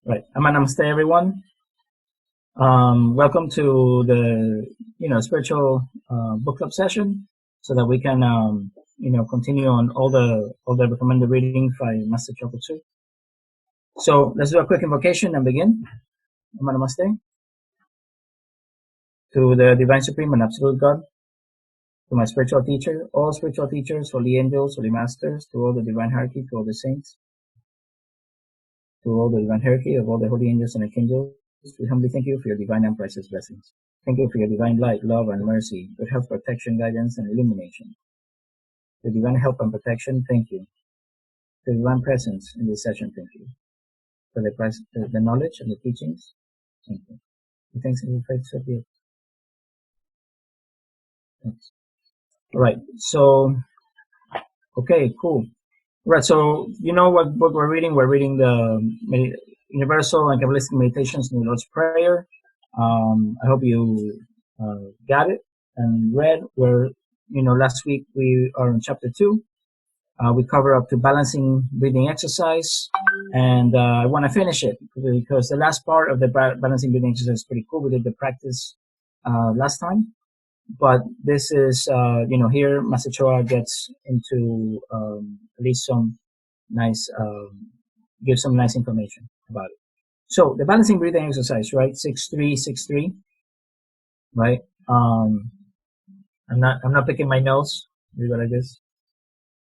Right. Namaste, everyone. Welcome to the spiritual book club session, so that we can continue on all the recommended reading by Master Choa Kok Sui. So let's do a quick invocation and begin. Namaste to the Divine Supreme and Absolute God, to my spiritual teacher, all spiritual teachers, holy angels, holy masters, to all the divine hierarchy, to all the saints, to all the divine hierarchy of all the holy angels and archangels. We humbly thank you for your divine and priceless blessings. Thank you for your divine light, love, and mercy, good health, protection, guidance, and illumination. For divine help and protection, thank you. For divine presence in this session, thank you. For the knowledge and the teachings, thank you. Thanks and faith, so be it. Thanks. All right. So, okay, cool. Right. So, you know what book we're reading? We're reading the Universal and Kabbalistic Meditations in the Lord's Prayer. I hope you got it and read. Where last week we are in chapter 2. We cover up to balancing breathing exercise, and I want to finish it because the last part of the balancing breathing exercise is pretty cool. We did the practice last time, but this is here Master Choa gets into at least some nice gives some nice information about it. So the balancing breathing exercise, right? 6-3-6-3, right? I'm not picking my nose. Maybe like this.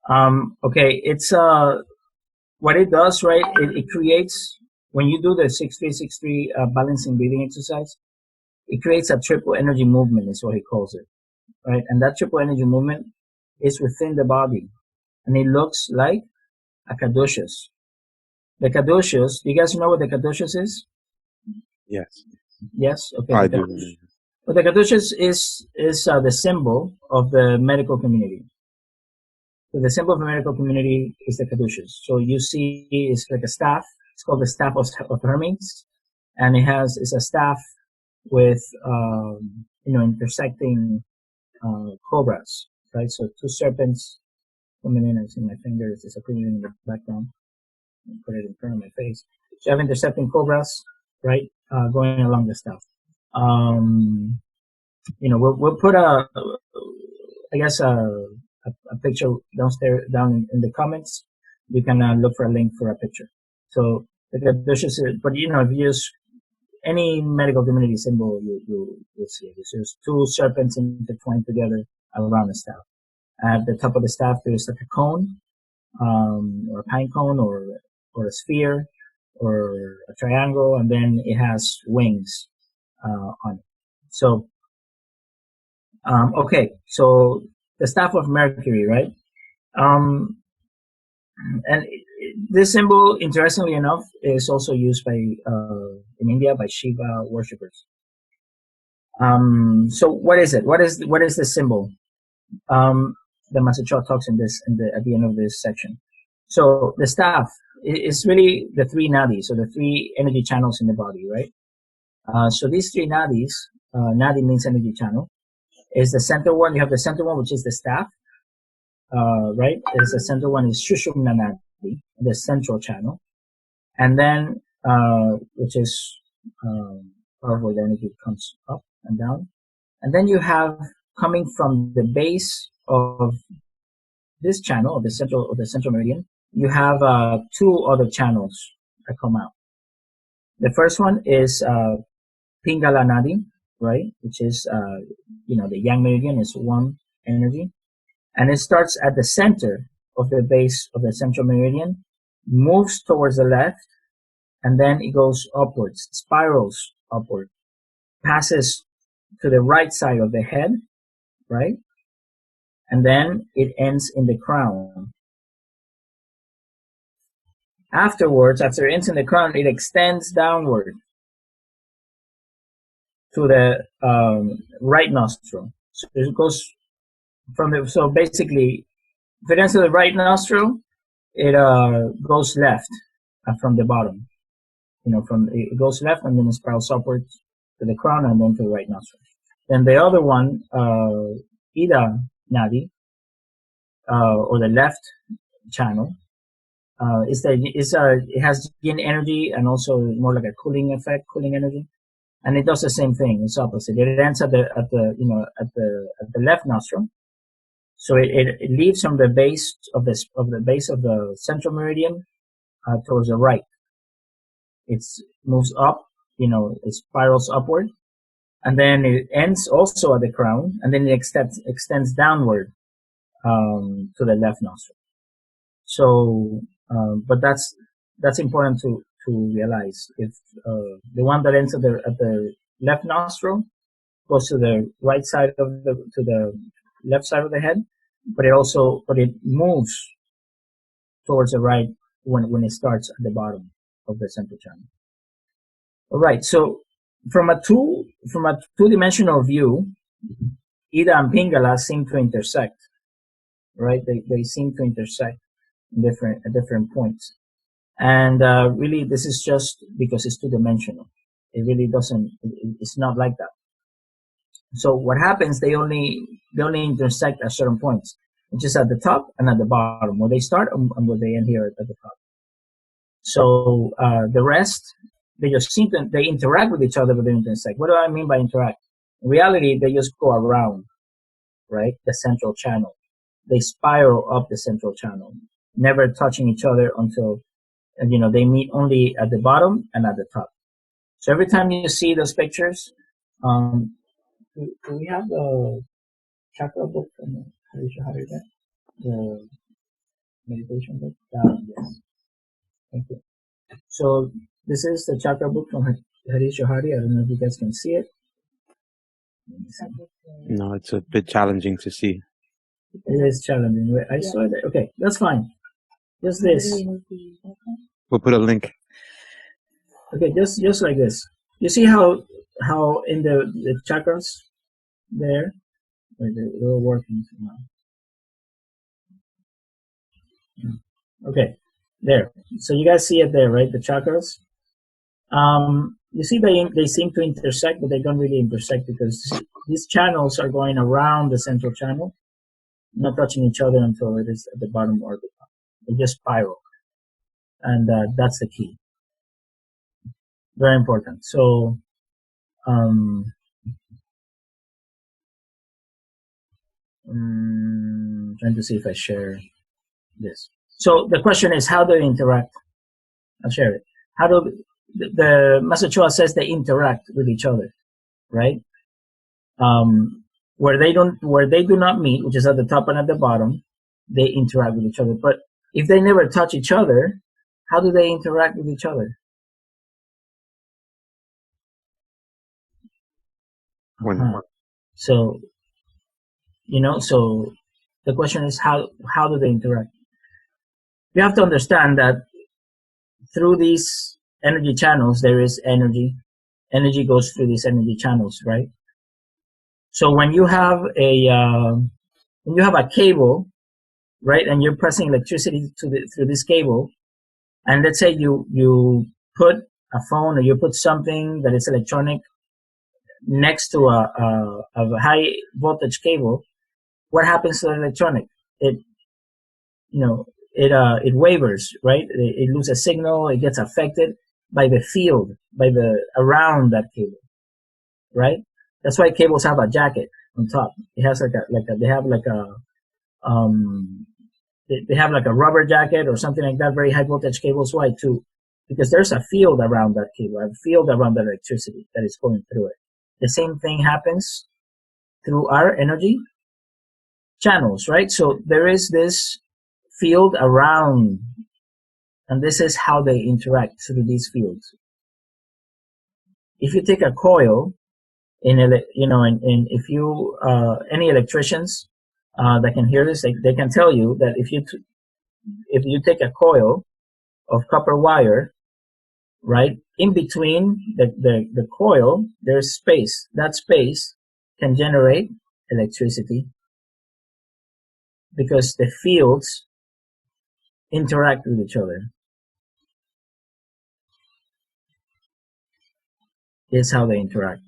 Okay, it's what it does, right? It creates, when you do the 6-3-6-3 balancing breathing exercise, it creates a triple energy movement, is what he calls it, right? And that triple energy movement is within the body, and it looks like a caduceus. The caduceus, do you guys know what the caduceus is? Yes. Yes? Okay. I do. But the caduceus is the symbol of the medical community. So the symbol of the medical community is the caduceus. So you see it's like a staff. It's called the staff of Hermes. And it's a staff with, intersecting cobras, right? So two serpents coming in. I see my fingers. It's a preview in the background. Put it in front of my face. So you have intercepting cobras, right, going along the staff. We'll put a picture downstairs, down in the comments. You can look for a link for a picture. So there's just, but if you use any medical community symbol, you'll see it. There's two serpents intertwined together around the staff. At the top of the staff, there's like a cone, or a pine cone, or a sphere, or a triangle, and then it has wings on it. So, okay, so the staff of Mercury, right? And this symbol, interestingly enough, is also used in India by Shiva worshippers. So what is it? What is the symbol? The Master Choa talks at the end of this section. So the staff is really the three nadis, so the three energy channels in the body, right? So these three nadis, nadi means energy channel, is the center one. You have the center one, which is the staff, right? Is the center one is Shushumna nadi, the central channel, and then which is where the energy comes up and down, and then you have coming from the base of this channel, of the central meridian, you have two other channels that come out. The first one is Pingala Nadi, right? Which is the yang meridian is one energy, and it starts at the center of the base of the central meridian, moves towards the left, and then it goes upwards, spirals upward, passes to the right side of the head, right? And then it ends in the crown. Afterwards, after it ends in the crown, it extends downward to the right nostril. So it goes so basically, if it ends to the right nostril, it goes left from the bottom. It goes left and then it spirals upwards to the crown and then to the right nostril. Then the other one, Ida Nadi, or the left channel, it has yin energy and also more like a cooling effect, cooling energy, and it does the same thing. It's opposite. It ends at the left nostril, so it leaves from the base of the central meridian towards the right. It moves up, it spirals upward, and then it ends also at the crown, and then it extends downward to the left nostril. So, but that's important to realize. If the one that ends at the left nostril goes to the right side of the left side of the head, but it moves towards the right when it starts at the bottom of the central channel. All right. So from a two-dimensional view, Ida and Pingala seem to intersect, right? They seem to intersect at different points. And really, this is just because it's two-dimensional. It really doesn't. It's not like that. So what happens? They only intersect at certain points, which is at the top and at the bottom, where they start and where they end here at the top. So the rest, they interact with each other, but they intersect. What do I mean by interact? In reality, they just go around, right? The central channel. They spiral up the central channel, never touching each other until, they meet only at the bottom and at the top. So every time you see those pictures, do we have the chakra book from the meditation book? Yes. Thank you. So this is the chakra book from Harish Johari. I don't know if you guys can see it. No, it's a bit challenging to see. It is challenging. I saw it. Okay, that's fine. Just this. We'll put a link. Okay, just like this. You see how in the chakras there, they're all working now. Okay, there. So you guys see it there, right? The chakras. You see they seem to intersect, but they don't really intersect because these channels are going around the central channel, not touching each other until it is at the bottom or the top. They just spiral, and that's the key. Very important. So, trying to see if I share this. So the question is, how do they interact? I'll share it. How do the Master Choa says they interact with each other, right? Where they do not meet, which is at the top and at the bottom, they interact with each other. But if they never touch each other, how do they interact with each other? So, so the question is how do they interact? You have to understand that through these energy channels, there is energy. Energy goes through these energy channels, right? So when you have a cable, right, and you're pressing electricity through this cable, and let's say you put a phone or you put something that is electronic next to a high voltage cable, what happens to the electronic? It wavers, right? It loses signal. It gets affected by the field, around that cable, right? That's why cables have a jacket on top. It has they have like a rubber jacket or something like that. Very high voltage cables. Why? Too, because there's a field around that cable, a field around the electricity that is going through it. The same thing happens through our energy channels, right? So there is this field around, and this is how they interact through these fields. If you take a coil, if you any electricians that can hear this, they can tell you that if you take a coil of copper wire, right, in between the coil, there's space. That space can generate electricity because the fields interact with each other. This is how they interact.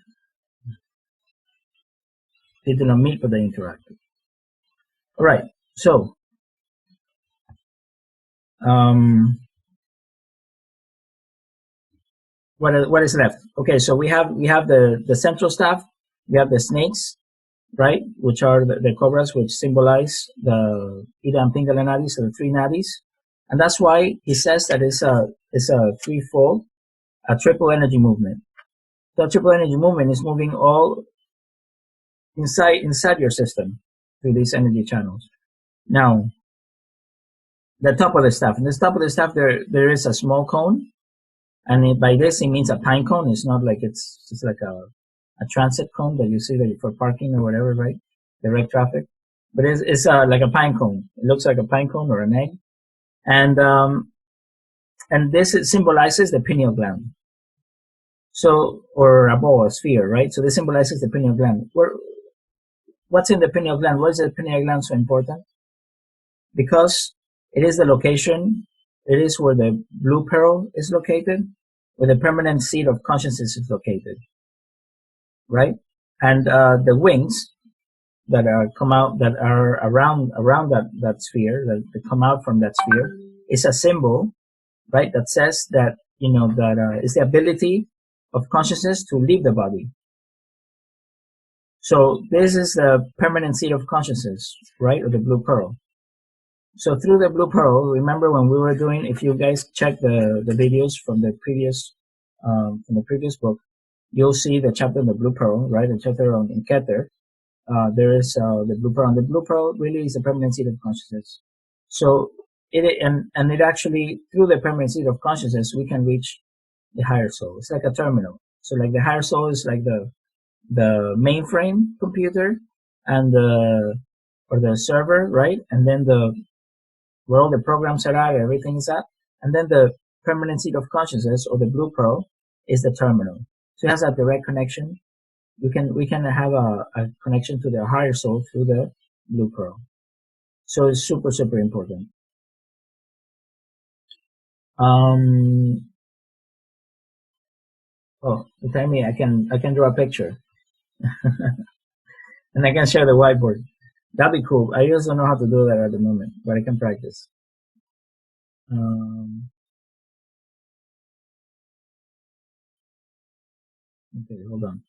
They do not meet, but they interact. All right. So, What is left? Okay, so we have the central staff. We have the snakes, right, which are the cobras, which symbolize the Ida and Pingala nadis, so the three nadis, and that's why he says that it's a threefold, a triple energy movement. The triple energy movement is moving all inside your system through these energy channels. Now, the top of the staff. In the top of the staff, there is a small cone, and by this it means a pine cone. It's not like it's like a transit cone that you see that for parking or whatever, right? Direct traffic, but it's like a pine cone. It looks like a pine cone or an egg, and this symbolizes the pineal gland. So, or a ball, a sphere, right? So this symbolizes the pineal gland. What's in the pineal gland? Why is the pineal gland so important? Because it is the location, it is where the blue pearl is located, where the permanent seat of consciousness is located, right? And the wings that are around that sphere, that come out from that sphere, is a symbol, right? That says that, that is the ability of consciousness to leave the body. So this is the permanent seat of consciousness, right? Or the blue pearl. So through the blue pearl, remember when we were doing, if you guys check the videos from the previous book, you'll see the chapter on the blue pearl, right? The chapter on in Hector. There is the blue pearl. And the blue pearl really is the permanent seat of consciousness. So it actually, through the permanent seat of consciousness, we can reach the higher soul. It's like a terminal. So like the higher soul is like the mainframe computer and or the server, right? And then where all the programs are at, everything's at. And then the permanent seat of consciousness, or the blue pearl, is the terminal. So it has a direct connection. We can have a connection to the higher soul through the blue pearl. So it's super, super important. You tell me I can draw a picture. And I can share the whiteboard. That'd be cool. I just don't know how to do that at the moment, but I can practice. Okay, hold on.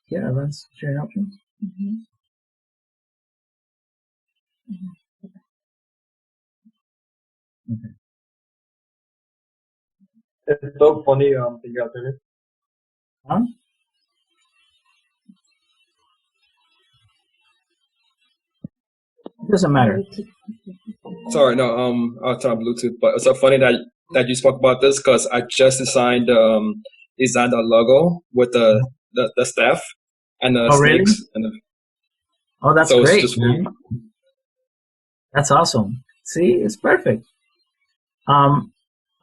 Yeah, advanced sharing options. Mm-hmm. Okay. It's so funny, thinking out there. Huh? It doesn't matter. Sorry, no, I was trying Bluetooth, but it's so funny that you spoke about this because I just designed the logo with the staff and the really? snakes and that's so great, it's just man. That's awesome. See, it's perfect.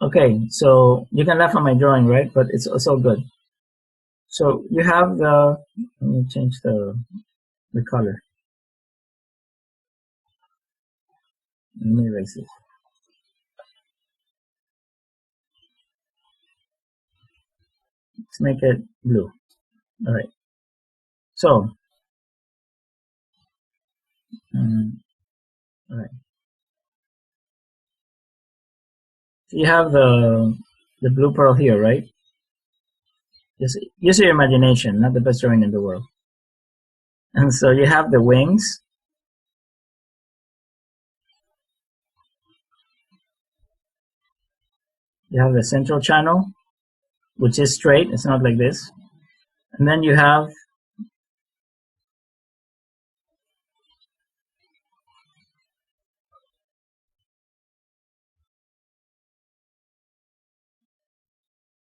Okay, so you can laugh at my drawing, right? But it's all good. So you have let me change the color. Let me erase it. Let's make it blue. All right. So, all right. So you have the blue pearl here, right? Just use your imagination, not the best drawing in the world. And so you have the wings. You have the central channel, which is straight. It's not like this. And then you have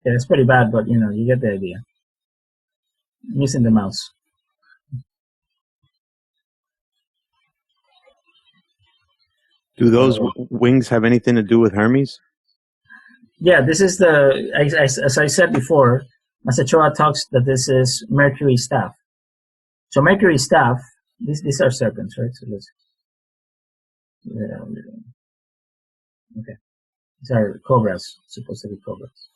it's pretty bad, but you get the idea. I'm using the mouse. Do those wings have anything to do with Hermes? Yeah, this is as I said before, Master Choa talks that this is Mercury staff. So Mercury staff, these are serpents, right? So let's, okay, these are cobras, supposed to be cobras.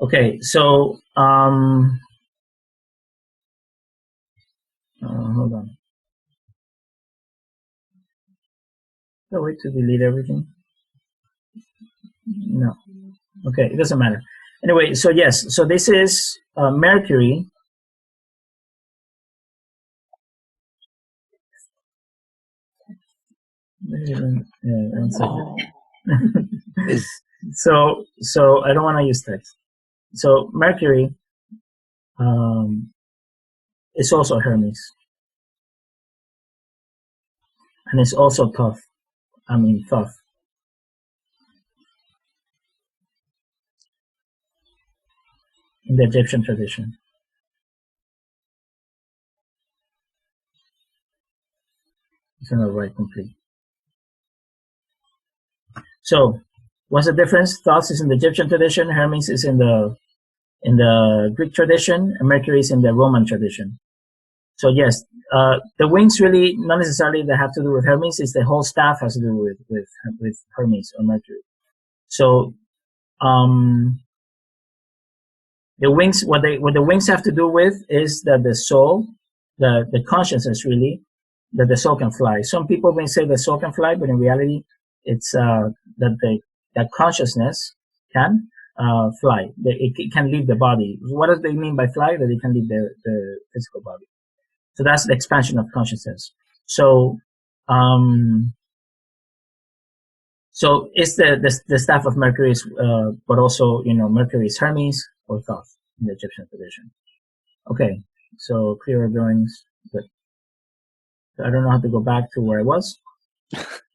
Okay, so Hold on. No way to delete everything. No. Okay, it doesn't matter. Anyway, so yes, so this is Mercury. One second. So I don't want to use text. So Mercury is also Hermes, and it's also tough. Tough. In the Egyptian tradition. It's not right complete. So, what's the difference? Thoth is in the Egyptian tradition, Hermes is in the Greek tradition, and Mercury is in the Roman tradition. So yes, the wings really not necessarily that have to do with Hermes. It's the whole staff has to do with Hermes or Mercury. So the wings, what the wings have to do with is that the soul, the consciousness really, that the soul can fly. Some people may say the soul can fly, but in reality, it's that consciousness can fly. It can leave the body. What does they mean by fly? That it can leave the physical body. So that's the expansion of consciousness. So so it's the staff of Mercury, but also Mercury is Hermes or Thoth in the Egyptian tradition. Okay, so clearer drawings. Good. So I don't know how to go back to where I was.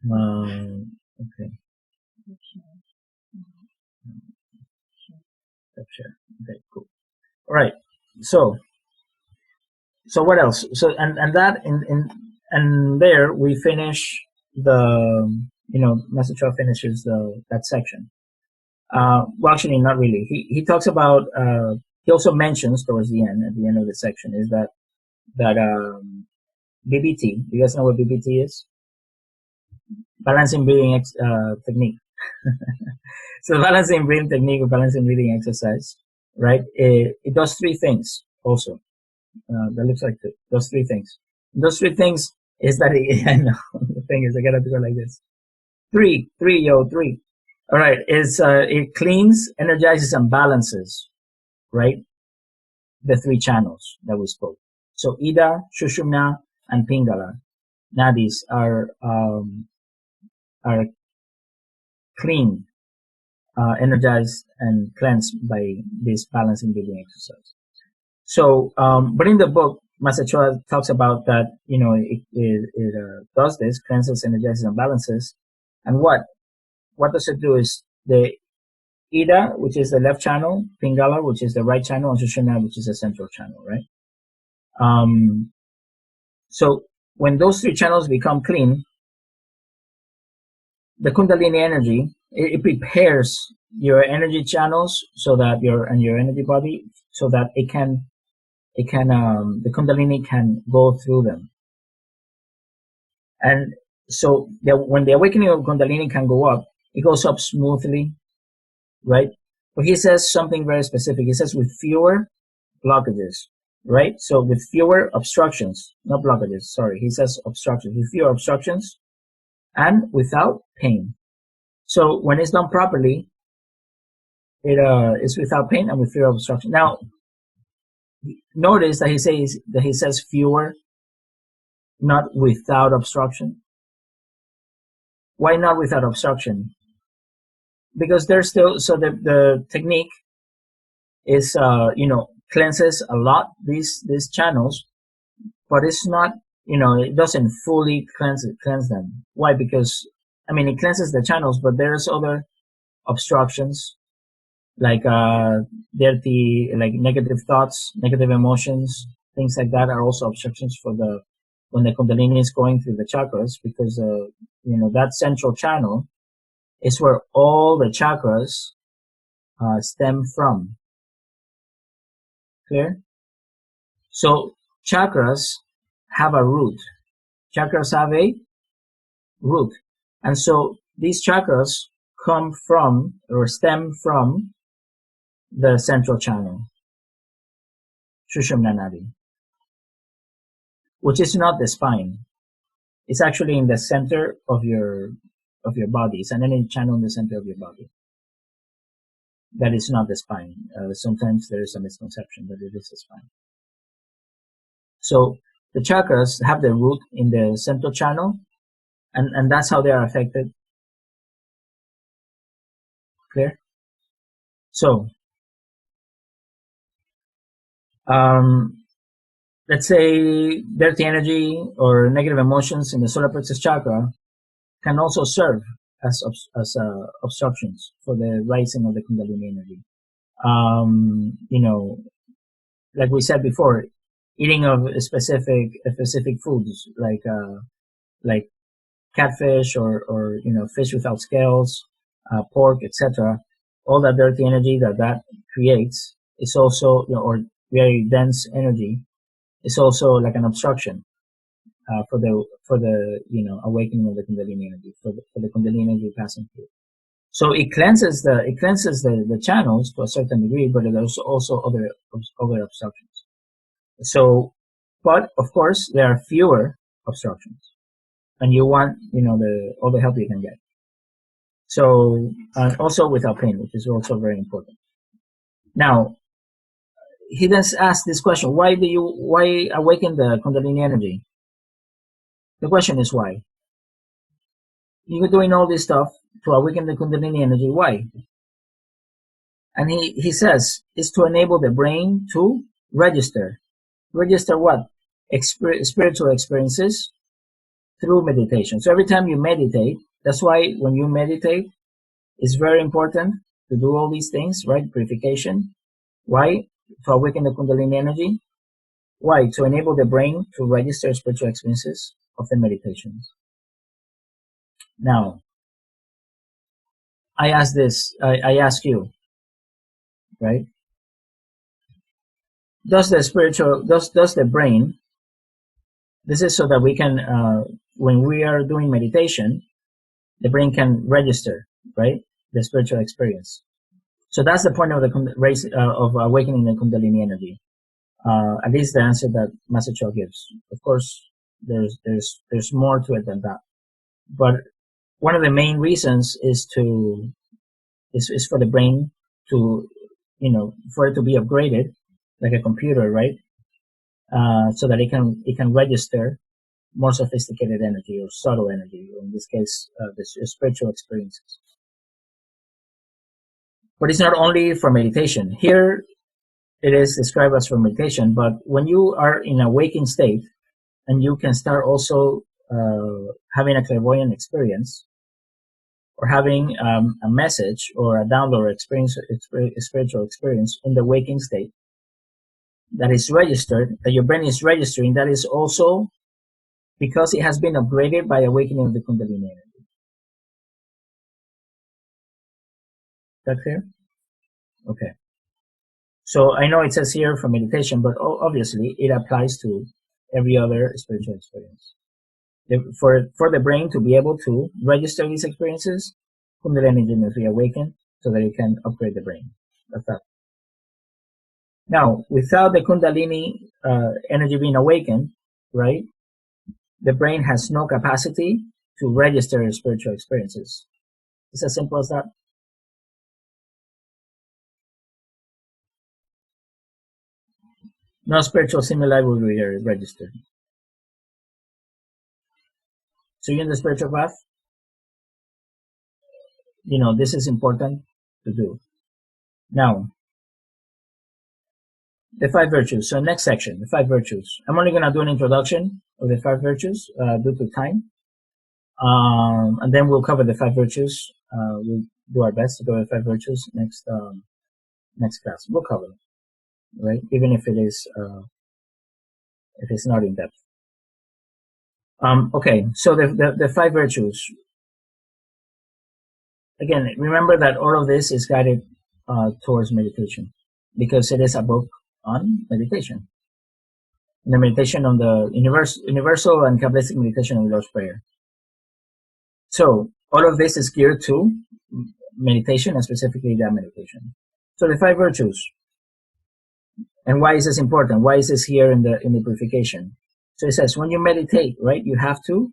Okay. Share. Okay, cool. All right. So what else? So and that and there we finish the Master Choa finishes that section. Well, actually, not really. He talks about. He also mentions towards the end, at the end of the section, is that BBT. You guys know what BBT is? Balancing breathing technique. So the balancing breathing technique or balancing breathing exercise, right? It does three things also. That looks like it does three things. Those three things is that I know the thing is I gotta go like this. Three. All right. It cleans, energizes, and balances, right? The three channels that we spoke. So Ida, Shushumna, and Pingala nadis are cleaned, energized, and cleansed by this balancing breathing exercise. So, but in the book, Master Choa talks about that, it does this, cleanses, energizes, and balances. And what does it do is the Ida, which is the left channel, Pingala, which is the right channel, and Sushumna, which is the central channel, right? So when those three channels become clean, the Kundalini energy, it prepares your energy channels so that your energy body, so that the Kundalini can go through them. And so when the awakening of Kundalini can go up, it goes up smoothly, right? But he says something very specific. He says with fewer blockages, right? So with fewer obstructions, not blockages, sorry. He says obstructions, with fewer obstructions and without pain. So when it's done properly, it is without pain and with fewer obstruction. Now, notice that he says fewer, not without obstruction. Why not without obstruction? Because there's still, so the technique is cleanses a lot these channels, but it's not, it doesn't fully cleanse them. Why? Because it cleanses the channels, but there's other obstructions like dirty, like negative thoughts, negative emotions, things like that are also obstructions for when the Kundalini is going through the chakras, because that central channel is where all the chakras stem from. Clear? So chakras have a root. Chakras have a root. And so these chakras come from or stem from the central channel, Sushumna Nadi. which is not the spine. It's actually in the center of your body. It's an energy channel in the center of your body. That is not the spine. Sometimes there is a misconception that it is the spine. So the chakras have their root in the central channel, and that's how they are affected. Clear? So, let's say dirty energy or negative emotions in the solar plexus chakra can also serve as obstructions for the rising of the Kundalini energy. Like we said before, eating of specific foods like catfish or fish without scales, pork, etc. All that dirty energy that creates is also, or very dense energy, is also like an obstruction for the awakening of the Kundalini energy, for the Kundalini energy passing through. So it cleanses the channels to a certain degree, but there's also other obstructions. So, but of course there are fewer obstructions, and you want all the help you can get. So, also without pain, which is also very important. Now, he then asks this question: why awaken the Kundalini energy? The question is why. You're doing all this stuff to awaken the Kundalini energy. Why? And he says it's to enable the brain to register. Register what? Spiritual experiences through meditation. So every time you meditate, that's why when you meditate, it's very important to do all these things, right? Purification. Why? To awaken the Kundalini energy. Why? To enable the brain to register spiritual experiences of the meditations. Now, I ask you, right? Does the brain, this is so that we can, when we are doing meditation, the brain can register, right? The spiritual experience. So that's the point of of awakening the Kundalini energy. At least the answer that Master Choa gives. Of course, there's more to it than that. But one of the main reasons is for the brain to, for it to be upgraded like a computer, right? So that it can register more sophisticated energy or subtle energy, or in this case, the spiritual experiences. But it's not only for meditation. Here, it is described as for meditation, but when you are in a waking state, and you can start also having a clairvoyant experience, or having a message or a download or spiritual experience in the waking state, that is registered, that your brain is registering, that is also because it has been upgraded by awakening of the Kundalini energy. Is that clear? Okay. So I know it says here for meditation, but obviously it applies to every other spiritual experience. For the brain to be able to register these experiences, Kundalini energy must be awakened so that it can upgrade the brain. That's that. Now, without the Kundalini energy being awakened, right, the brain has no capacity to register spiritual experiences. It's as simple as that. No spiritual stimuli will be registered. So you're in the spiritual path, this is important to do. Now, the 5 virtues. So next section, the 5 virtues. I'm only going to do an introduction of the 5 virtues due to time. And then we'll cover the 5 virtues. We'll do our best to cover the 5 virtues next class. We'll cover them, right? Even if it is, if it's not in depth. Okay, so the 5 virtues. Again, remember that all of this is guided towards meditation, because it is a book on meditation. The meditation on the Universal and Kabbalistic Meditation on the Lord's Prayer. So all of this is geared to meditation, and specifically that meditation. So the 5 virtues. And why is this important? Why is this here in the purification? So it says when you meditate, right, you have to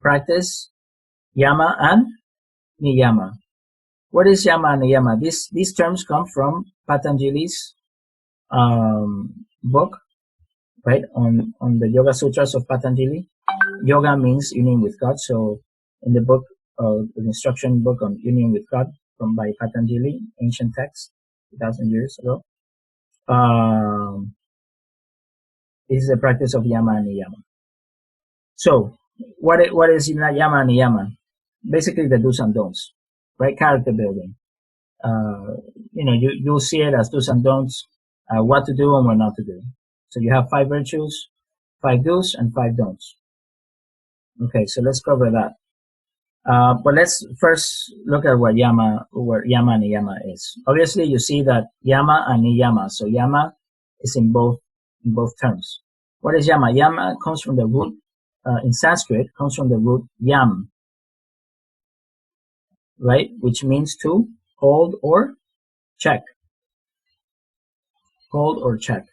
practice yama and niyama. What is yama and niyama? These terms come from Patanjali's book, right, on the Yoga Sutras of Patanjali. Yoga means union with God. So in the book, the instruction book on union with God by Patanjali, ancient text, 2,000 years ago, this is the practice of yama and niyama. So what is yama and niyama? Basically the do's and don'ts, right? Character building. You'll see it as do's and don'ts, what to do and what not to do. So you have 5 virtues, 5 do's, and 5 don'ts. Okay, so let's cover that. But let's first look at what yama and niyama is. Obviously, you see that yama and niyama. So yama is in both terms. What is yama? Yama comes from the root, in Sanskrit, comes from the root yam, right? Which means to hold or check. Hold or check,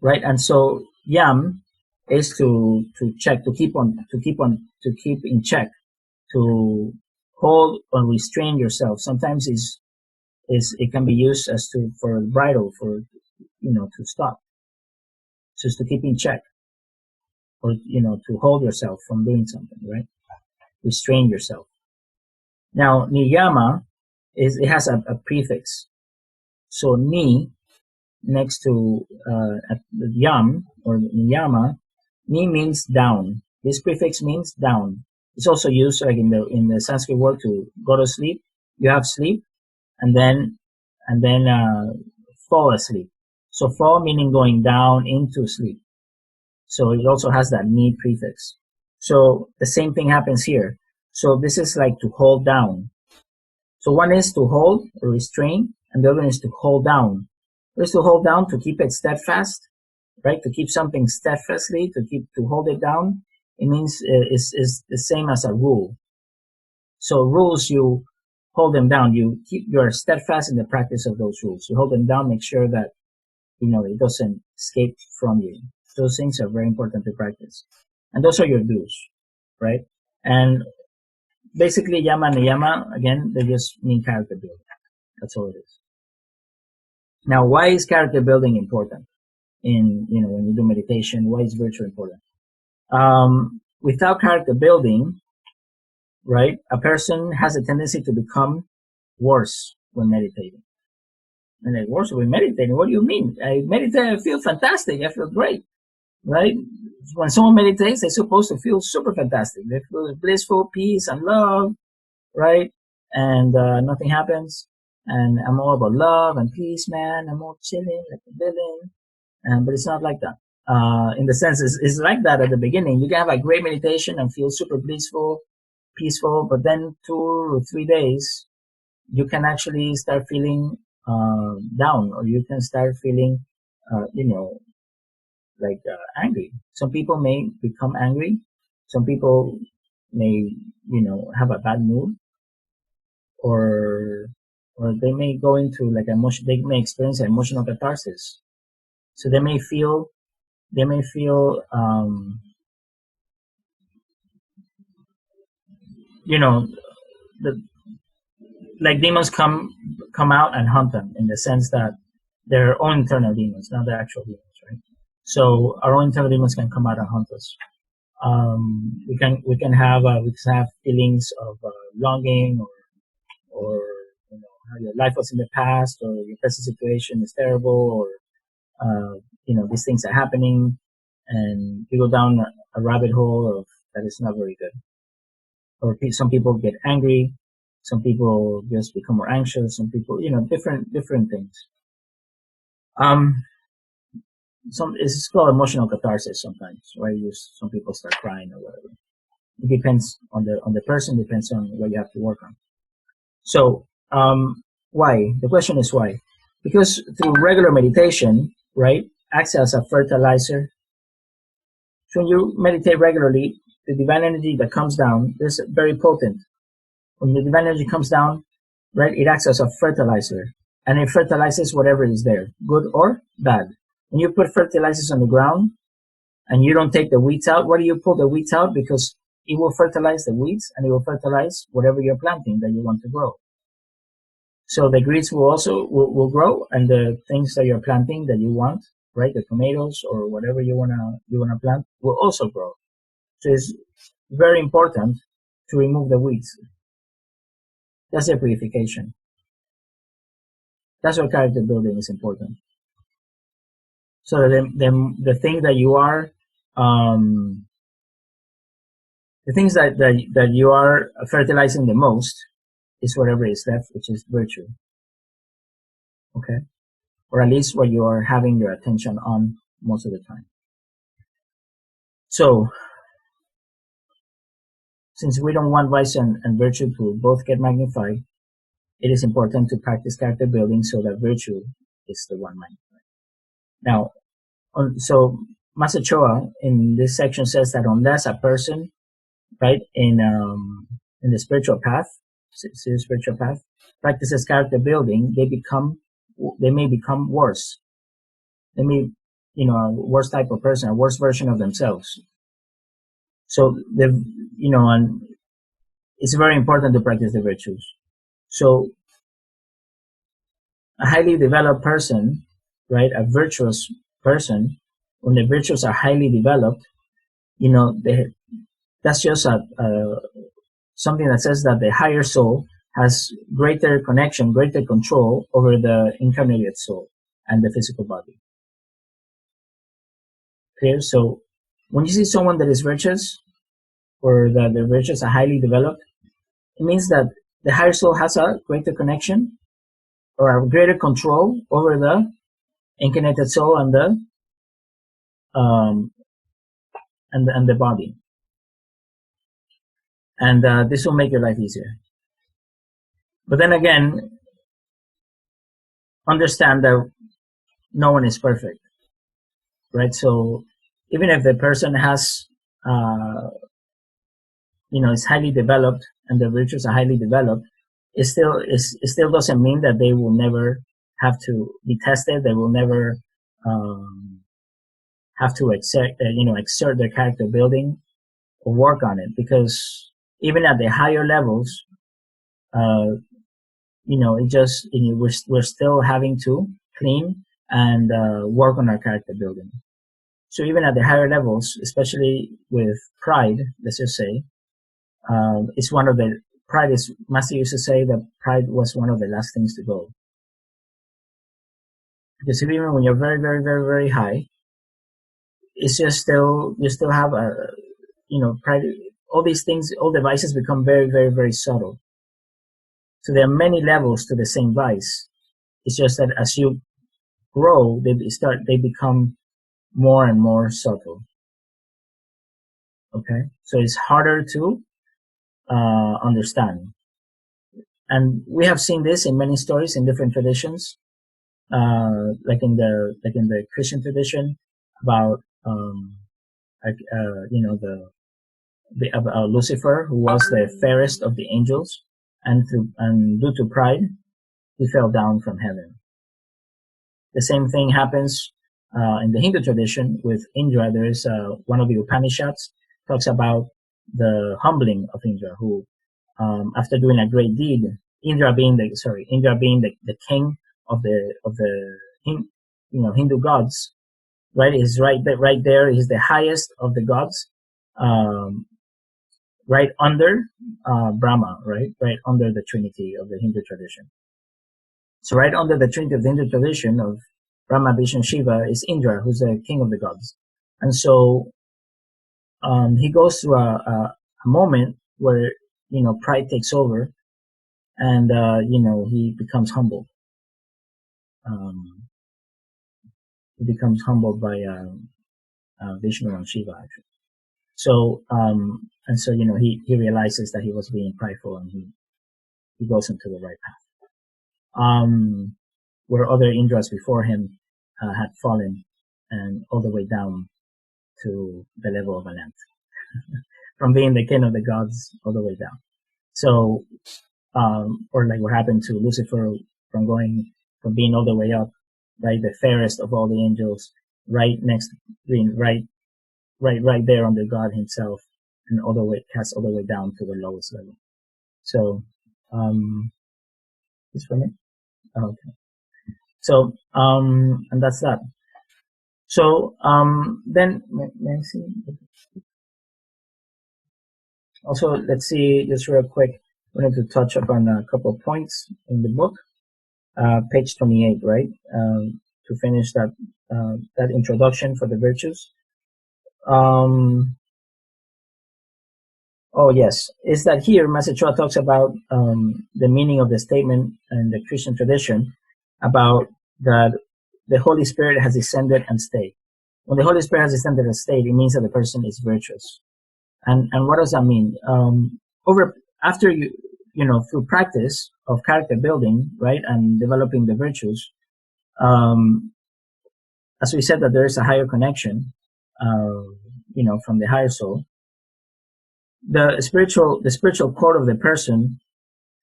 right? And so yam is to check, to keep in check, to hold or restrain yourself. Sometimes it can be used as for bridle, for to stop. So it's to keep in check, or to hold yourself from doing something, right? Restrain yourself. Now niyama it has a prefix. So ni next to yam or niyama, ni means down. This prefix means down. It's also used like in the Sanskrit word to go to sleep. You have sleep, and then fall asleep. So fall meaning going down into sleep. So it also has that ni prefix. So the same thing happens here. So this is like to hold down. So one is to hold or restrain, and the other is to hold down. One is to hold down, to keep it steadfast, right? To keep something steadfastly, to hold it down. It means is the same as a rule. So rules, you hold them down. You're steadfast in the practice of those rules. You hold them down, make sure that it doesn't escape from you. Those things are very important to practice, and those are your do's, right? And basically, yama and niyama, again, they just mean character building. That's all it is. Now, why is character building important when you do meditation? Why is virtue important? Without character building, right, a person has a tendency to become worse when meditating. And like, worse when meditating? What do you mean? I meditate, I feel fantastic, I feel great, right? When someone meditates, they're supposed to feel super fantastic. They feel blissful, peace, and love, right? And nothing happens. And I'm all about love and peace, man. I'm all chilling, like a villain. But it's not like that. In the sense, it's like that at the beginning. You can have a great meditation and feel super blissful, peaceful, but then 2 or 3 days, you can actually start feeling down, or you can start feeling, angry. Some people may become angry. Some people may, have a bad mood, or they may go into like emotion. They may experience emotional catharsis. So they may feel, like demons come out and hunt them, in the sense that their own internal demons, not the actual demons, right? So our own internal demons can come out and hunt us. We can have feelings of longing, or how your life was in the past, or your present situation is terrible, or these things are happening, and you go down a rabbit hole of that is not very good. Or some people get angry, some people just become more anxious, some people, different things. It's called emotional catharsis sometimes, right? Some people start crying or whatever. It depends on the person, depends on what you have to work on. So, why? The question is why? Because through regular meditation, right, acts as a fertilizer. So when you meditate regularly, the divine energy that comes down is very potent. When the divine energy comes down, right, it acts as a fertilizer, and it fertilizes whatever is there, good or bad. When you put fertilizers on the ground, and you don't take the weeds out. Why do you pull the weeds out? Because it will fertilize the weeds, and it will fertilize whatever you're planting that you want to grow. So the greens will also will grow, and the things that you're planting that you want, right, the tomatoes or whatever you wanna plant, will also grow. So it's very important to remove the weeds. That's the purification. That's why character building is important. So the thing that you are, the things that you are fertilizing the most is whatever is left, which is virtue. Okay? Or at least what you are having your attention on most of the time. So, since we don't want vice and virtue to both get magnified, it is important to practice character building so that virtue is the one magnified. Now, so Master Choa in this section says that unless a person, right, in the spiritual path, serious spiritual path, practices character building, they may become worse. They may, a worse type of person, a worse version of themselves. So and it's very important to practice the virtues. So a highly developed person, right, a virtuous person, when the virtues are highly developed, that's just something that says that the higher soul has greater connection, greater control over the incarnated soul and the physical body. Clear? So when you see someone that is virtuous, or that the virtues are highly developed, it means that the higher soul has a greater connection or a greater control over the incarnated soul and the body. And this will make your life easier. But then again, understand that no one is perfect, right? So even if the person has, is highly developed and the virtues are highly developed, it still doesn't mean that they will never have to be tested. They will never have to exert their character building or work on it, because even at the higher levels, we're still having to clean and work on our character building. So even at the higher levels, especially with pride, let's just say, Master used to say that pride was one of the last things to go. Because even when you're very, very, very, very high, it's just you still have pride. All these things, all the vices become very, very, very subtle. So there are many levels to the same vice. It's just that as you grow, they become more and more subtle. Okay? So it's harder to understand. And we have seen this in many stories in different traditions, like in the Christian tradition about Lucifer, who was the fairest of the angels, and due to pride, he fell down from heaven. The same thing happens in the Hindu tradition with Indra. There is one of the Upanishads talks about the humbling of Indra, who after doing a great deed, Indra being the king of the Hindu gods, right? Is right there. He's the highest of the gods, right under Brahma, right under the Trinity of the Hindu tradition. So right under the Trinity of the Hindu tradition of Brahma, Vishnu, Shiva is Indra, who's the king of the gods. And so he goes through a moment where pride takes over, and he becomes humbled. He becomes humbled by Vishnu and Shiva, actually. So he realizes that he was being prideful, and he goes into the right path. Where other Indras before him had fallen, and all the way down to the level of an ant, from being the king of the gods all the way down. So, or like what happened to Lucifer, from being all the way up, right, the fairest of all the angels, right right there under God Himself, and all the way cast all the way down to the lowest level. So, it's for me. Oh, okay. So, and that's that. So, then may I see? Also, let's see just real quick. We need to touch upon a couple of points in the book, page 28, right? To finish that that introduction for the virtues. Oh yes, is that here Master Choa talks about the meaning of the statement in the Christian tradition about that the Holy Spirit has descended and stayed. When the Holy Spirit has descended and stayed, it means that the person is virtuous. And what does that mean? After through practice of character building, right, and developing the virtues, as we said that there is a higher connection, from the higher soul. The spiritual core of the person,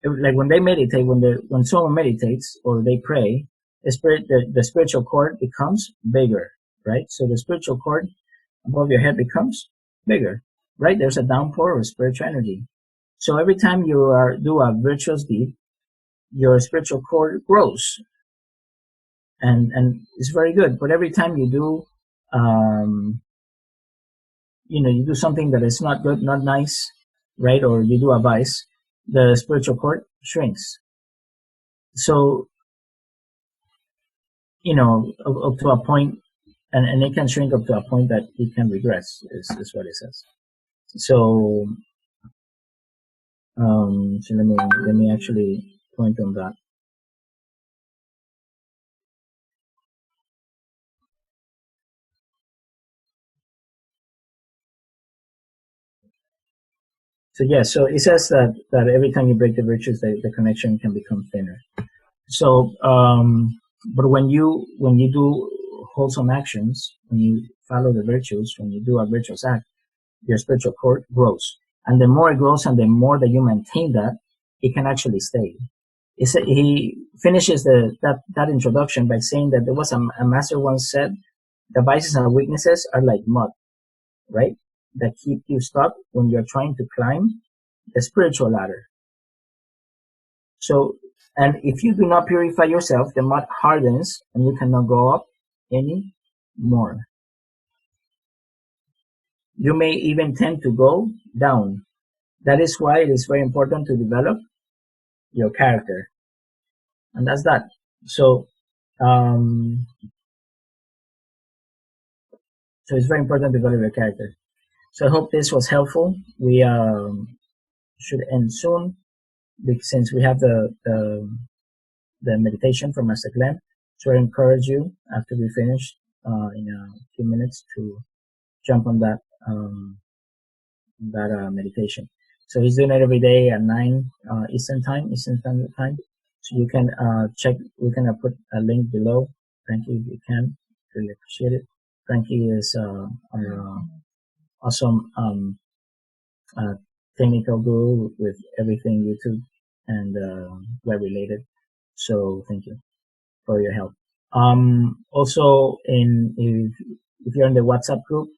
like when they meditate, when someone meditates or they pray, the spiritual cord becomes bigger, right? So the spiritual cord above your head becomes bigger, right? There's a downpour of spiritual energy. So every time you do a virtuous deed, your spiritual cord grows, and it's very good. But every time you do, you do something that is not good, not nice, right? Or you do a vice, the spiritual cord shrinks. So, up to a point, and it can shrink up to a point that it can regress, is what it says. So, so let me actually point on that. So so it says that every time you break the virtues, the connection can become thinner. So, but when you do wholesome actions, when you follow the virtues, when you do a virtuous act, your spiritual cord grows, and the more it grows, and the more that you maintain that, it can actually stay. He finishes that introduction by saying that there was a master once said, the vices and weaknesses are like mud, right? That keep you stuck when you're trying to climb the spiritual ladder. So, and if you do not purify yourself, the mud hardens and you cannot go up any more. You may even tend to go down. That is why it is very important to develop your character. And that's that. So, so it's very important to develop your character. So I hope this was helpful. We should end soon, since we have the meditation from Master Glenn. So I encourage you, after we finish in a few minutes, to jump on that meditation. So he's doing it every day at 9 Eastern Standard Time. So you can check. We can put a link below. Thank you if you can. Really appreciate it. Frankie is our awesome technical guru with everything YouTube and web related. So thank you for your help. Also, if you're in the WhatsApp group,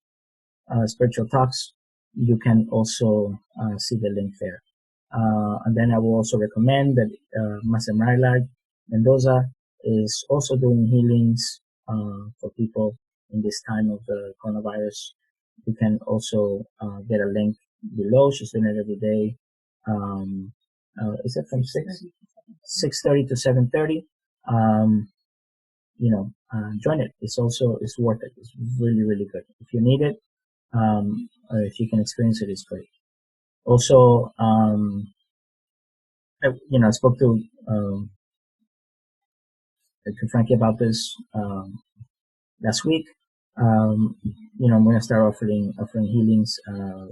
Spiritual Talks, you can also see the link there. And then I will also recommend that Master Marilag Mendoza is also doing healings for people in this time of the coronavirus. You can also get a link below. She's doing it every day. Is it from 6:30 to 7:30? Join it. It's worth it. It's really, really good. If you need it, or if you can experience it, it's great. Also, I spoke to Frankie about this last week. I'm going to start offering healings,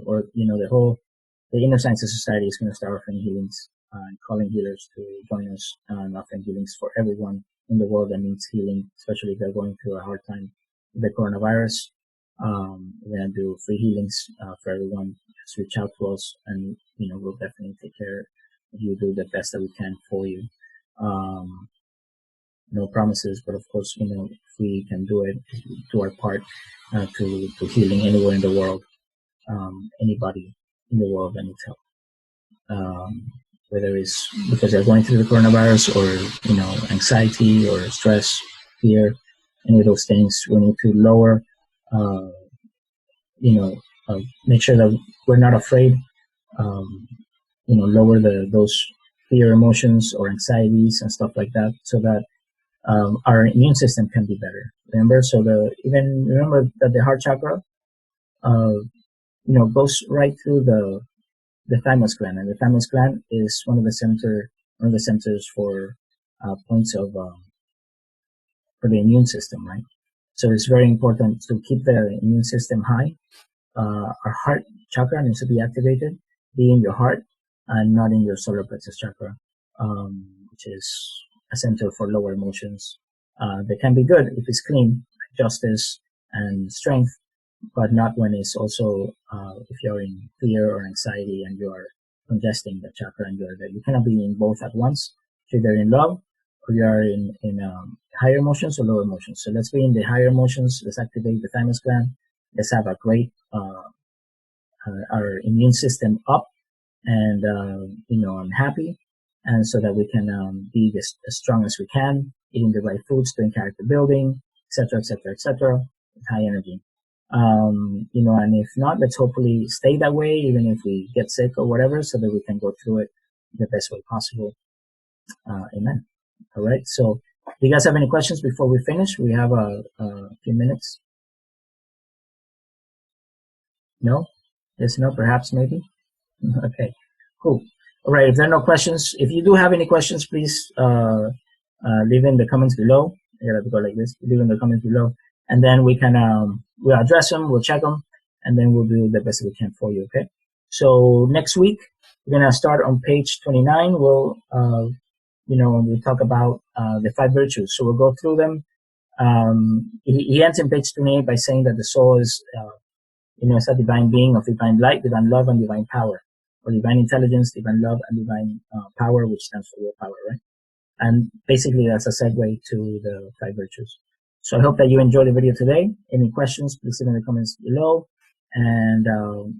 or the Inner Sciences Society is going to start offering healings and calling healers to join us and offering healings for everyone in the world that needs healing, especially if they're going through a hard time with the coronavirus. We're going to do free healings for everyone. Just reach out to us, and we'll definitely take care of you, do the best that we can for you. no promises, but of course, if we can do it, do our part to healing anywhere in the world, anybody in the world that needs help. Whether it's because they're going through the coronavirus or, anxiety or stress, fear, any of those things, we need to lower, make sure that we're not afraid, lower those fear emotions or anxieties and stuff like that, so that our immune system can be better. Remember, remember that the heart chakra, goes right through the thymus gland, and the thymus gland is one of the centers for points of for the immune system, right? So it's very important to keep the immune system high. Our heart chakra needs to be activated, be in your heart and not in your solar plexus chakra, which is a center for lower emotions. They can be good if it's clean, like justice and strength, but not when it's also, if you're in fear or anxiety and you're congesting the chakra and you cannot be in both at once. Either in love or you are in higher emotions or lower emotions. So let's be in the higher emotions. Let's activate the thymus gland. Let's have a great, our immune system up and, and happy. And so that we can be as strong as we can, eating the right foods, doing character building, etc., with high energy. And if not, let's hopefully stay that way, even if we get sick or whatever, so that we can go through it the best way possible. Amen. All right. So, do you guys have any questions before we finish? We have a few minutes. No? Yes, no, perhaps, maybe? Okay, cool. All right, if there are no questions, if you do have any questions, please leave in the comments below. I gotta go like this. Leave in the comments below. And then we can, we'll address them, we'll check them, and then we'll do the best we can for you, okay? So next week, we're gonna start on page 29. We'll, we'll talk about the 5 virtues. So we'll go through them. He ends in page 28 by saying that the soul is, it's a divine being of divine light, divine love, and divine power, or divine intelligence, divine love, and divine power, which stands for willpower, right? And basically, that's a segue to the 5 virtues. So I hope that you enjoyed the video today. Any questions, please leave in the comments below. And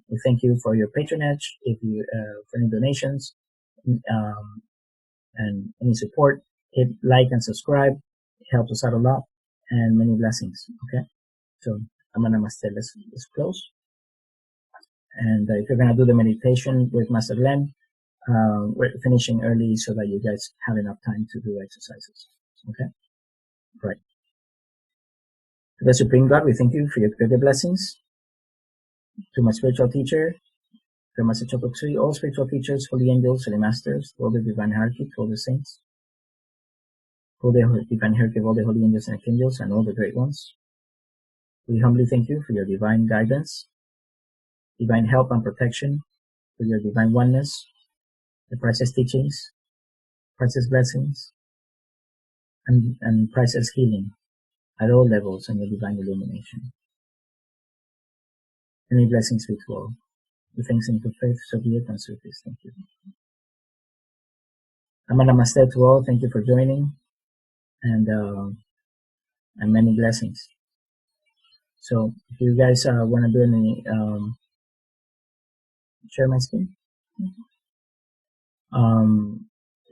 we thank you for your patronage, for any donations, and any support. Hit like and subscribe. It helps us out a lot. And many blessings, okay? So, Namaste. Let's close. And if you're going to do the meditation with Master Glenn, we're finishing early so that you guys have enough time to do exercises. Okay? Right. To the Supreme God, we thank you for your greater blessings. To my spiritual teacher, to Master Choa Kok Sui, all spiritual teachers, holy angels, holy masters, all the divine hierarchy, all the saints, all the divine hierarchy of all the holy angels and archangels, and all the great ones. We humbly thank you for your divine guidance, divine help and protection, for your divine oneness, the priceless teachings, priceless blessings, and priceless healing at all levels, and your divine illumination. Many blessings be to all. With thanks and good faith, so be it, and so it is. Thank you. Namaste to all. Thank you for joining, and many blessings. So, if you guys want to do any, share my screen.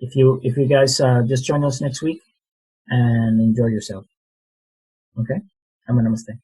If you guys just join us next week and enjoy yourself. Okay? Namaste.